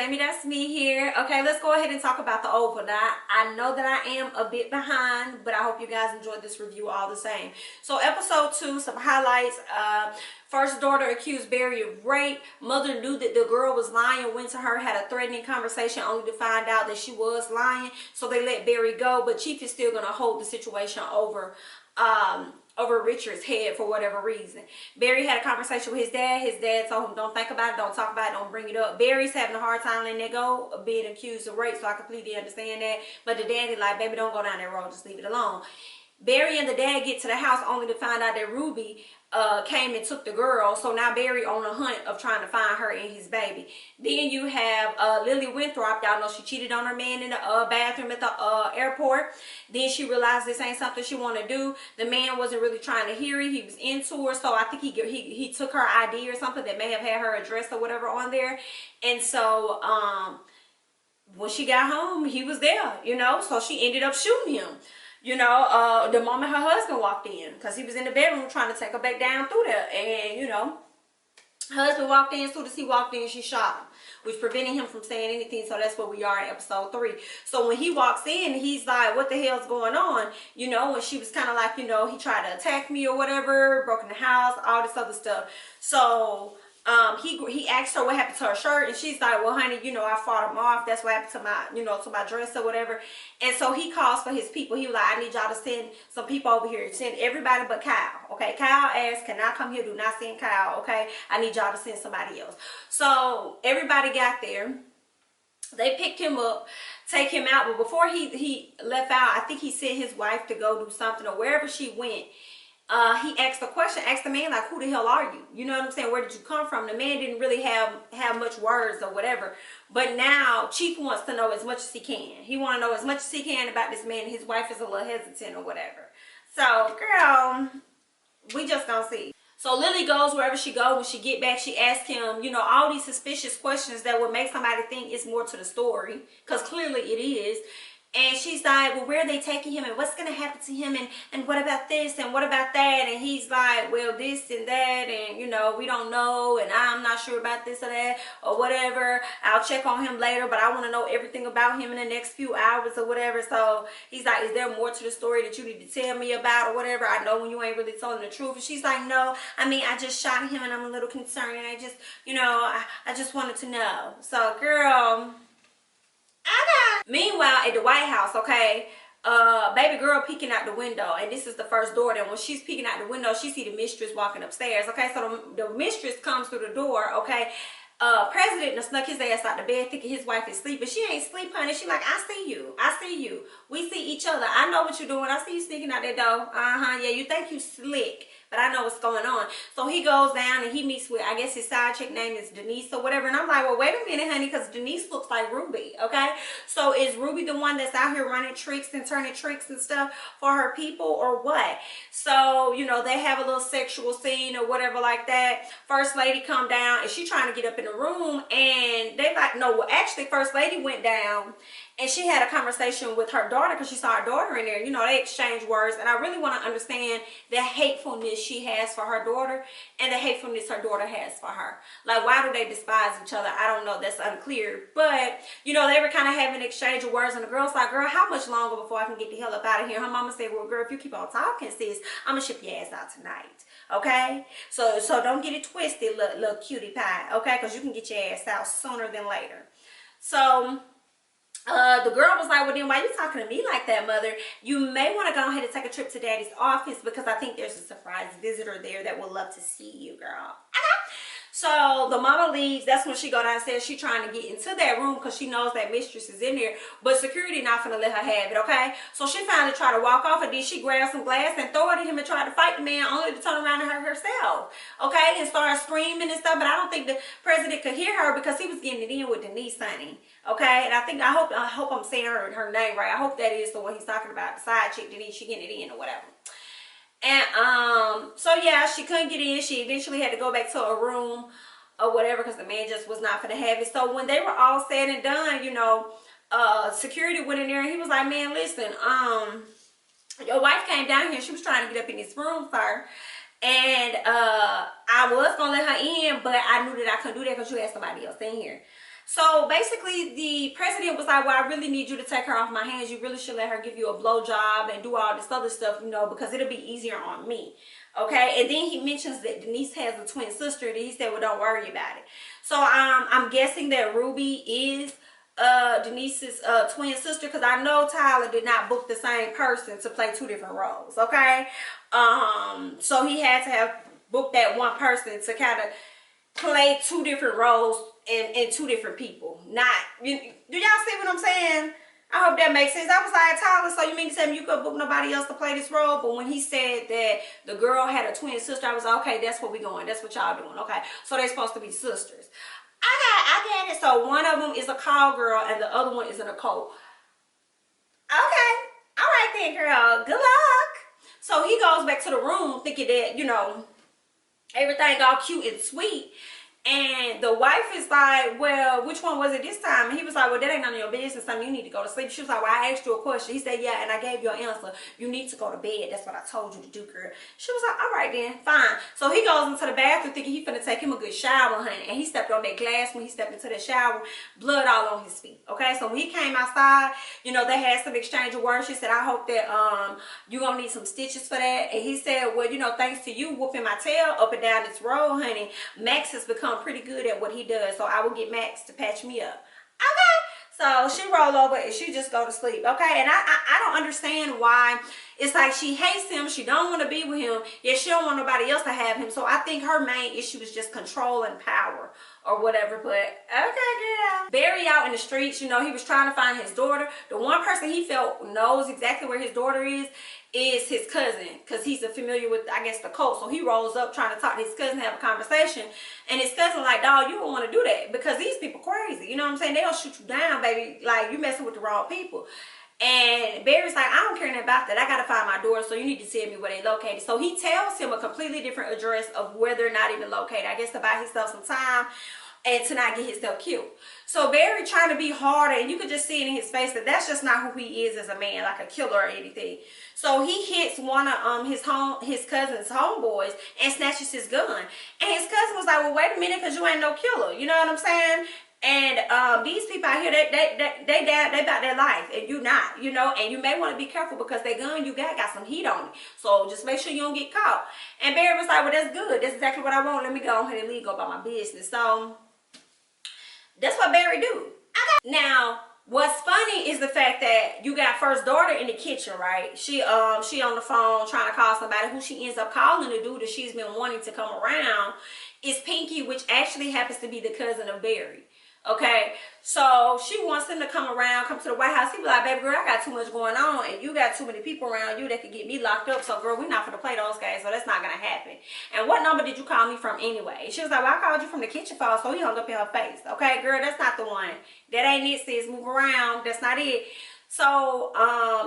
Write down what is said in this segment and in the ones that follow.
Jamie, that's me here. Okay, let's go ahead and talk about the Oval. Now, I know that I am a bit behind, but I hope you guys enjoyed this review all the same. So, episode 2, some highlights. First daughter accused Barry of rape. Mother knew that the girl was lying, went to her, had a threatening conversation, only to find out that she was lying. So, they let Barry go, but Chief is still going to hold the situation over Richard's head for whatever reason. Barry had a conversation with his dad. His dad told him, don't think about it, don't talk about it, don't bring it up. Barry's having a hard time letting it go of being accused of rape, so I completely understand that. But the daddy like, baby, don't go down that road, just leave it alone. Barry and the dad get to the house only to find out that Ruby came and took the girl. So now Barry on a hunt of trying to find her and his baby. Then you have Lily Winthrop. Y'all know she cheated on her man in the bathroom at the airport. Then she realized this ain't something she want to do. The man wasn't really trying to hear it. He was into her. So I think he took her ID or something that may have had her address or whatever on there. And so when she got home, he was there, you know. So she ended up shooting him. You know, the moment her husband walked in, because he was in the bedroom trying to take her back down through there. And, you know, husband walked in, as soon as he walked in, she shot him, which prevented him from saying anything. So that's where we are in episode 3. So when he walks in, he's like, what the hell's going on? You know, and she was kind of like, you know, he tried to attack me or whatever, broke in the house, all this other stuff. So he asked her what happened to her shirt, and she's like, well, honey, you know, I fought him off. That's what happened to my, you know, to my dress or whatever. And so he calls for his people. He was like, I need y'all to send some people over here. Send everybody but Kyle. Okay, Kyle asked, can I come here? Do not send Kyle. Okay, I need y'all to send somebody else. So everybody got there. They picked him up, take him out. But before he left out, I think he sent his wife to go do something, or wherever she went. He asked the question, asked the man, like, who the hell are you? You know what I'm saying? Where did you come from? The man didn't really have much words or whatever. But now Chief wants to know as much as he can. He want to know as much as he can about this man. His wife is a little hesitant or whatever. So, girl, we just gonna see. So Lily goes wherever she goes. When she get back, she asks him, you know, all these suspicious questions that would make somebody think it's more to the story. Because clearly it is. And she's like, well, where are they taking him? And what's going to happen to him? And what about this? And what about that? And he's like, well, this and that. And, you know, we don't know. And I'm not sure about this or that or whatever. I'll check on him later. But I want to know everything about him in the next few hours or whatever. So he's like, is there more to the story that you need to tell me about or whatever? I know when you ain't really telling the truth. And she's like, no, I mean, I just shot him and I'm a little concerned. And I just, you know, I just wanted to know. So, girl... Meanwhile, at the White House, okay, baby girl peeking out the window, and this is the first door. Then when she's peeking out the window, she see the mistress walking upstairs. Okay, so the mistress comes through the door. Okay, President done snuck his ass out the bed thinking his wife is sleeping. She ain't sleep, honey. She like, I see you. We see each other. I know what you're doing. I see you sneaking out that door. Yeah, you think you slick, but I know what's going on. So he goes down and he meets with, I guess his side chick name is Denise or whatever. And I'm like, well, wait a minute, honey, because Denise looks like Ruby, okay? So is Ruby the one that's out here running tricks and turning tricks and stuff for her people or what? So, you know, they have a little sexual scene or whatever like that. First lady come down and she trying to get up in the room, and they like, no, well, actually, First lady went down and she had a conversation with her daughter because she saw her daughter in there. You know, they exchanged words. And I really want to understand the hatefulness she has for her daughter and the hatefulness her daughter has for her. Like, why do they despise each other? I don't know. That's unclear. But, you know, they were kind of having an exchange of words. And the girl's like, girl, how much longer before I can get the hell up out of here? Her mama said, well, girl, if you keep on talking, sis, I'm going to ship your ass out tonight. Okay? So don't get it twisted, little cutie pie. Okay? Because you can get your ass out sooner than later. So... the girl was like, well, then why you talking to me like that, mother? You may want to go ahead and take a trip to daddy's office because I think there's a surprise visitor there that would love to see you, girl. So the mama leaves. That's when she go downstairs. She trying to get into that room because she knows that mistress is in there. But security not gonna let her have it, okay? So she finally try to walk off, and then she grabs some glass and throw it at him and try to fight the man, only to turn around and hurt herself, okay? And start screaming and stuff. But I don't think the president could hear her because he was getting it in with Denise, honey, okay? And I hope I'm saying her name right. I hope that is the one he's talking about, the side chick Denise. She getting it in or whatever. And so yeah, she couldn't get in. She eventually had to go back to a room or whatever because the man just was not gonna have it. So when they were all said and done, you know, security went in there and he was like, man, listen, your wife came down here. She was trying to get up in this room, sir. And I was gonna let her in, but I knew that I couldn't do that because you had somebody else in here. So basically, the president was like, well, I really need you to take her off my hands. You really should let her give you a blowjob and do all this other stuff, you know, because it'll be easier on me. Okay, and then he mentions that Denise has a twin sister, and he said, well, don't worry about it. So I'm guessing that Ruby is Denise's twin sister, because I know Tyler did not book the same person to play two different roles. Okay, so he had to have booked that one person to kind of play two different roles and two different people. Not, do y'all see what I'm saying? I hope that makes sense. I was like, Tyler, so you mean to tell me you could book nobody else to play this role? But when he said that the girl had a twin sister, I was like, okay, that's what we going. That's what y'all doing. Okay, so they're supposed to be sisters. I get it. So one of them is a call girl and the other one is an occult. Okay, all right then, girl. Good luck. So he goes back to the room thinking that, you know, everything all cute and sweet. And the wife is like, well, which one was it this time? And he was like, well, that ain't none of your business. You need to go to sleep. She was like, well, I asked you a question. He said, yeah, and I gave you an answer. You need to go to bed. That's what I told you to do, girl. She was like, all right then, fine. So he goes into the bathroom thinking he's finna take him a good shower, honey. And he stepped on that glass when he stepped into the shower, blood all on his feet. Okay, so when he came outside, you know, they had some exchange of words. She said, I hope that you gonna need some stitches for that. And he said, well, you know, thanks to you whooping my tail up and down this road, honey, Max has become pretty good at what he does, so I will get Max to patch me up. Okay, so she roll over and she just go to sleep. Okay, and I don't understand why. It's like she hates him, she don't want to be with him, yet she don't want nobody else to have him. So I think her main issue is just control and power or whatever. But okay, girl. Barry out in the streets, you know, he was trying to find his daughter. The one person he felt knows exactly where his daughter is his cousin, because he's familiar with, I guess, the cult. So he rolls up trying to talk to his cousin, have a conversation, and his cousin like, dog, you don't want to do that because these people crazy. You know what I'm saying? They'll shoot you down, baby. Like, you messing with the wrong people. And Barry's like, I don't care anything about that. I gotta find my daughter, so you need to tell me where they located. So he tells him a completely different address of where they're not even located. I guess to buy himself some time and to not get himself killed. So Barry trying to be harder, and you could just see it in his face that that's just not who he is as a man, like a killer or anything. So he hits one of his cousin's homeboys and snatches his gun. And his cousin was like, well, wait a minute, because you ain't no killer. You know what I'm saying? And these people out here, they about their life, and you not, you know, and you may want to be careful because that gun you got some heat on it. So just make sure you don't get caught. And Barry was like, well, that's good. That's exactly what I want. Let me go ahead and leave, go about my business. So that's what Barry do. Okay. Now, what's funny is the fact that you got first daughter in the kitchen, right? She on the phone trying to call somebody. Who she ends up calling the dude that she's been wanting to come around is Pinky, which actually happens to be the cousin of Barry. Okay, so she wants him to come around, come to the White House. He be like, baby girl, I got too much going on, and you got too many people around you that could get me locked up. So girl, we're not gonna play those games, so that's not gonna happen. And what number did you call me from anyway? She was like, well, I called you from the kitchen phone. So he hung up in her face. Okay, girl, that's not the one. That ain't it, sis. Move around. That's not it. So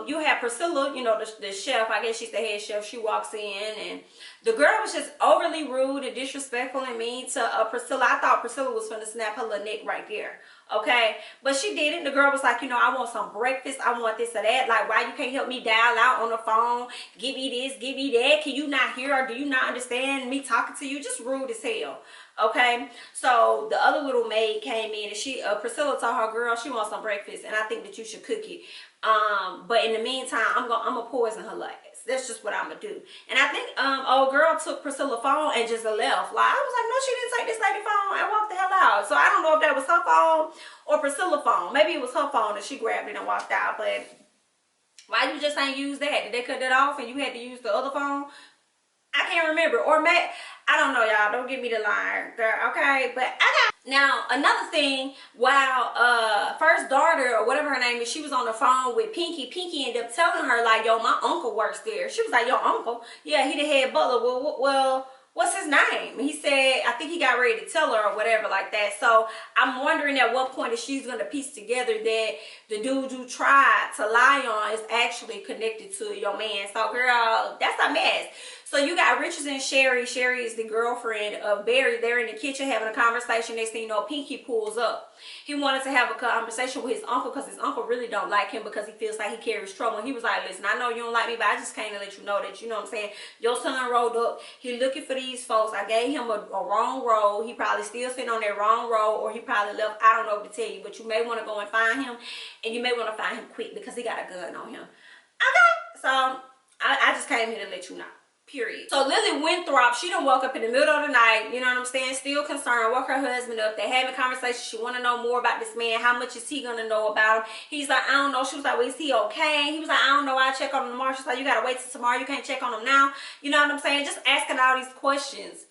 you have Priscilla, you know, the chef. I guess she's the head chef. She walks in, and the girl was just overly rude and disrespectful and mean to Priscilla. I thought Priscilla was going to snap her little neck right there. Okay, but she didn't. The girl was like, you know, I want some breakfast. I want this or that. Like, why you can't help me dial out on the phone? Give me this, give me that. Can you not hear, or do you not understand me talking to you? Just rude as hell. Okay, so the other little maid came in, and she Priscilla told her, girl, she wants some breakfast, and I think that you should cook it. But in the meantime, I'm gonna poison her legs. That's just what I'm gonna do. And I think old girl took Priscilla's phone and just left. Like, I was like, no, she didn't take this lady's phone and walked the hell out. So I don't know if that was her phone or Priscilla's phone. Maybe it was her phone and she grabbed it and walked out. But why you just ain't use that? Did they cut that off and you had to use the other phone? I can't remember. Or I don't know, y'all. Don't give me the line, girl. Okay, but I got. Now, another thing, while first daughter, or whatever her name is, she was on the phone with Pinky. Pinky ended up telling her, like, yo, my uncle works there. She was like, your uncle? Yeah, he the head butler. Well, what's his name? He said, I think he got ready to tell her or whatever like that. So I'm wondering at what point is she's going to piece together that the dude you tried to lie on is actually connected to your man. So girl, that's a mess. So you got Richards and Sherry. Sherry is the girlfriend of Barry. They're in the kitchen having a conversation. Next thing you know, Pinky pulls up. He wanted to have a conversation with his uncle because his uncle really don't like him because he feels like he carries trouble. And he was like, listen, I know you don't like me, but I just came to let you know that, you know what I'm saying, your son rolled up. He looking for these folks. I gave him a wrong road. He probably still sitting on that wrong road, or he probably left. I don't know what to tell you, but you may want to go and find him, and you may want to find him quick because he got a gun on him. Okay, so I just came here to let you know. Period. So Lily Winthrop, she done woke up in the middle of the night, you know what I'm saying, still concerned, woke her husband up. They having a conversation. She want to know more about this man. How much is he going to know about him? He's like, I don't know. She was like, well, is he okay? He was like, I don't know. I'll check on him tomorrow. She's like, you got to wait till tomorrow. You can't check on him now. You know what I'm saying? Just asking all these questions.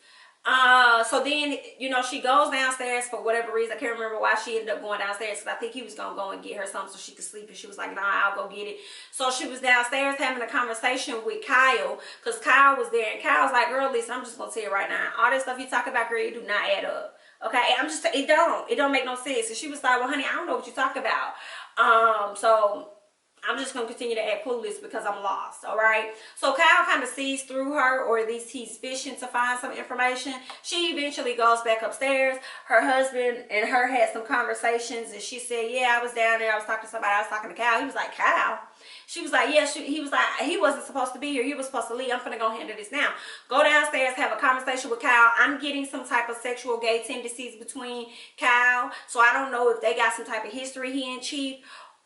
So then, you know, she goes downstairs for whatever reason. I can't remember why she ended up going downstairs, because I think he was going to go and get her something so she could sleep, and she was like, nah, I'll go get it. So she was downstairs having a conversation with Kyle, because Kyle was there, and Kyle's like, girl, listen, I'm just going to tell you right now, all this stuff you talk about, girl, you do not add up. Okay, it don't make no sense. And she was like, well, honey, I don't know what you talk about. So I'm just going to continue to act clueless because I'm lost, all right? So Kyle kind of sees through her, or at least he's fishing to find some information. She eventually goes back upstairs. Her husband and her had some conversations, and she said, yeah, I was down there. I was talking to somebody. I was talking to Kyle. He was like, Kyle? She was like, yeah. He was like, he wasn't supposed to be here. He was supposed to leave. I'm finna go handle this now. Go downstairs, have a conversation with Kyle. I'm getting some type of sexual gay tendencies between Kyle. So I don't know if they got some type of history, he and Chief,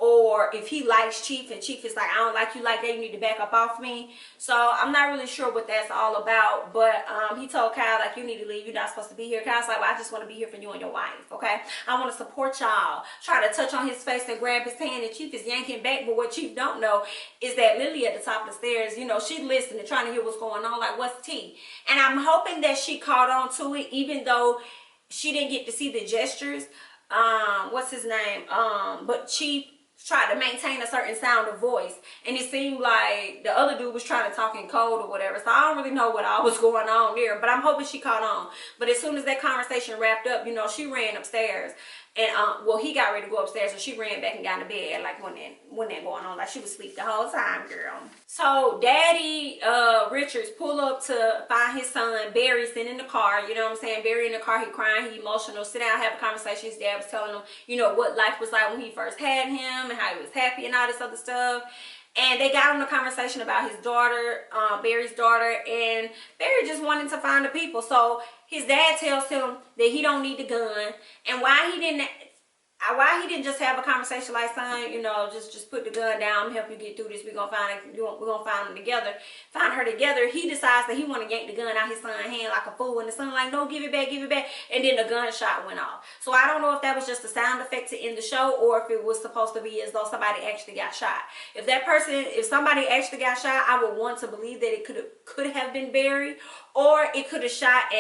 or if he likes Chief and Chief is like, I don't like you like that, you need to back up off me. So I'm not really sure what that's all about, but he told Kyle, like, you need to leave, you're not supposed to be here. Kyle's like, well, I just want to be here for you and your wife, okay? I want to support y'all. Try to touch on his face and grab his hand, and Chief is yanking back, but what Chief don't know is that Lily at the top of the stairs, you know, she's listening, trying to hear what's going on, like, what's tea? And I'm hoping that she caught on to it, even though she didn't get to see the gestures. What's his name? But Chief tried to maintain a certain sound of voice, and it seemed like the other dude was trying to talk in code or whatever. So I don't really know what all was going on there, but I'm hoping she caught on. But as soon as that conversation wrapped up, you know, she ran upstairs, and well, he got ready to go upstairs, so she ran back and got in the bed, like when that going on, like she was asleep the whole time, girl. So Daddy Richards pull up to find his son Barry sitting in the car. You know what I'm saying? Barry in the car, he crying, he emotional. Sit down, have a conversation. His dad was telling him, you know, what life was like when he first had him and how he was happy and all this other stuff. And they got on a conversation about his daughter, Barry's daughter, and Barry just wanted to find the people. So his dad tells him that he don't need the gun, and why he didn't just have a conversation like, son, you know, just put the gun down, help you get through this. We're gonna find them together, find her together. He decides that he want to yank the gun out his son's hand like a fool, and the son like, no, give it back, and then the gunshot went off. So I don't know if that was just a sound effect to end the show, or if it was supposed to be as though somebody actually got shot. If somebody actually got shot, I would want to believe that it could have been Barry, or it could have shot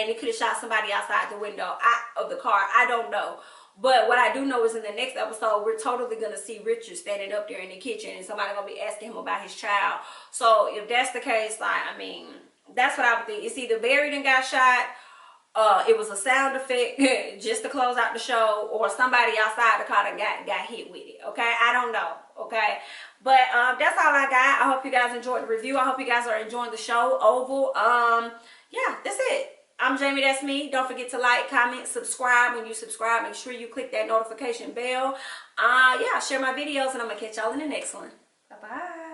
somebody outside the window of the car. I don't know. But what I do know is in the next episode, we're totally going to see Richard standing up there in the kitchen, and somebody going to be asking him about his child. So if that's the case, like, I mean, that's what I would think. It's either Barry done got shot, it was a sound effect just to close out the show, or somebody outside the car that got hit with it, okay? I don't know, okay? But that's all I got. I hope you guys enjoyed the review. I hope you guys are enjoying the show, Oval. Yeah, that's it. I'm Jamie, that's me. Don't forget to like, comment, subscribe. When you subscribe, make sure you click that notification bell. Yeah, share my videos, and I'm going to catch y'all in the next one. Bye-bye.